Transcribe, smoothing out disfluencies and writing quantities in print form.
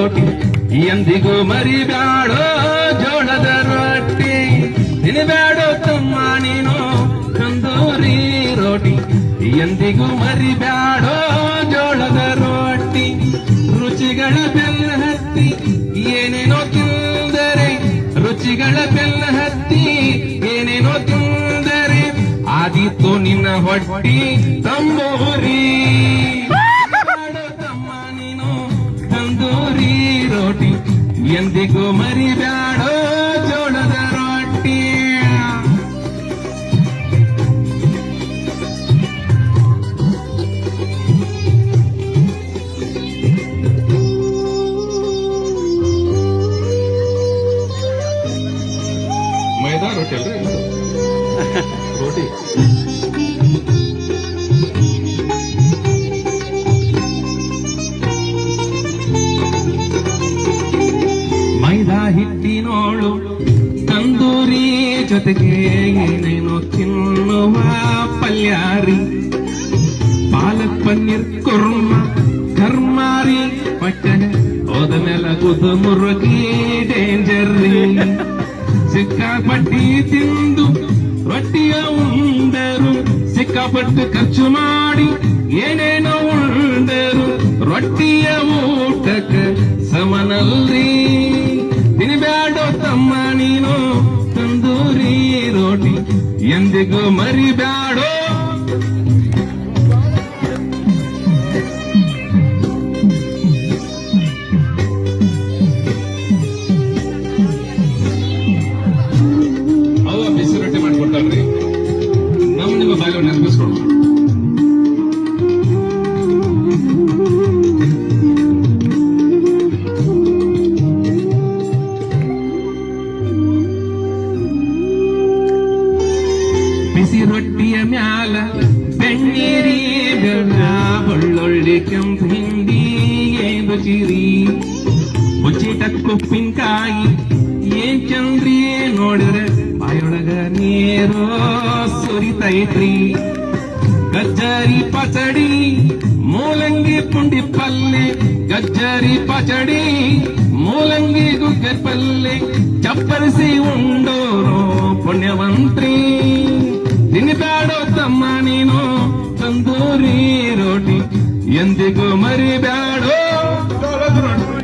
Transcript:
ರೋಟಿ ಎಂದಿಗೂ ಮರಿಬ್ಯಾಡೋ ಜೋಳದ ರೊಟ್ಟಿ ತಿನ್ಬ್ಯಾಡೋ ತಮ್ಮ ನೀನು ತಂದೂರಿ ರೋಟಿ ಎಂದಿಗೂ ಮರಿಬ್ಯಾಡೋ ಜೋಳದ ರೊಟ್ಟಿ ರುಚಿಗಳ ಬೆಲ್ಲ ಹತ್ತಿ ಏನೇನೋ ತಿಂದರೆ ರುಚಿಗಳ ಬೆಲ್ಲ ಹತ್ತಿ ಏನೇನೋ ತಿಂದರೆ ಆದಿತ್ತು ನಿನ್ನ ಹೊಟ್ಟಿ ತಂಬೂರಿ ತಮ್ಮ ನೀನು ತಂದೂರಿ ರೋಟಿ ಎಂದಿಗೂ ಮರಿಬ್ಯಾಡೋ ಜೋಳದ ರೊಟ್ಟಿ ಮೈದಾ ರೊಟ್ಟಿ ಅಲ್ರಿ ರೋಟಿ ಮೈದಾ ಹಿಟ್ಟಿನೋಳು ತಂದೂರಿ ಜೊತೆಗೆ ಏನೇನೋ ತಿನ್ನುವ ಪಲ್ಯಾರಿ ಪಾಲಕ್ ಪನ್ನೀರ್ ಕುರ್ಮ ಕರ್ಮಾರಿ ಪಟ್ಟಣ ಹೋದ ಮೇಲೆ ಕುದು ಮುರುಗಿ ಡೇಂಜರ್ರಿ ಸಿಕ್ಕಾಪಟ್ಟಿ ತಿಂದು ರೊಟ್ಟಿಯ ಉಂಡರು ಸಿಕ್ಕಾಪಟ್ಟು ಖರ್ಚು ಮಾಡಿ ಏನೇನೋ ಉಂಡರು ರೊಟ್ಟಿಯ ಊಟಕ್ಕೆ ಸಮನಲ್ರಿ ತಿನ್ಬ್ಯಾಡೋ ತಮ್ಮ ನೀನು ತಂದೂರಿ ರೋಟಿ ಎಂದಿಗೂ ಮರಿಬ್ಯಾಡೋ ಅವ ಬಿಸಿ ರೊಟ್ಟಿ ಮಾಡ್ಕೊಡ್ತಾಳ್ರಿ ನಿಮ್ಮ ಬಾಯಿಗೆ ನೆನಪಿಸ್ಕೊಡು ಬಿಸಿ ರೊಟ್ಟಿಯ ಮ್ಯಾಲ ಬೆಣ್ಣೀರಿ ಬೆಲ್ಲ ಬೆಳ್ಳುಳ್ಳಿ ಕೆಂಪು ಹಿಂಡಿ ಏನು ಚಿರಿ ಉಪ್ಪಿನಕಾಯಿ ಏನ್ ಚಂದ್ರಿ ನೋಡಿದ್ರೆ ಬಾಯೊಳಗ ನೀರು ಸುರಿತೈತ್ರಿ ಗಜ್ಜರಿ ಪಚಡಿ ಮೂಲಂಗಿ ಪುಂಡಿ ಪಲ್ಲೆ ಗಜ್ಜರಿ ಪಚಡಿ ಮೂಲಂಗಿ ಗುಗ್ಗರ್ ಪಲ್ಲೆ ಚಪ್ಪರಿಸಿ ಉಂಡೋರು ಪುಣ್ಯವಂತ್ರಿ ತಿನ್ಬ್ಯಾಡೋ ತಮ್ಮ ನೀನು ತಂದೂರಿ ರೋಟಿ ಎಂದಿಗೂ ಮರಿಬ್ಯಾಡೋ ಜೋಳದ ರೊಟ್ಟಿ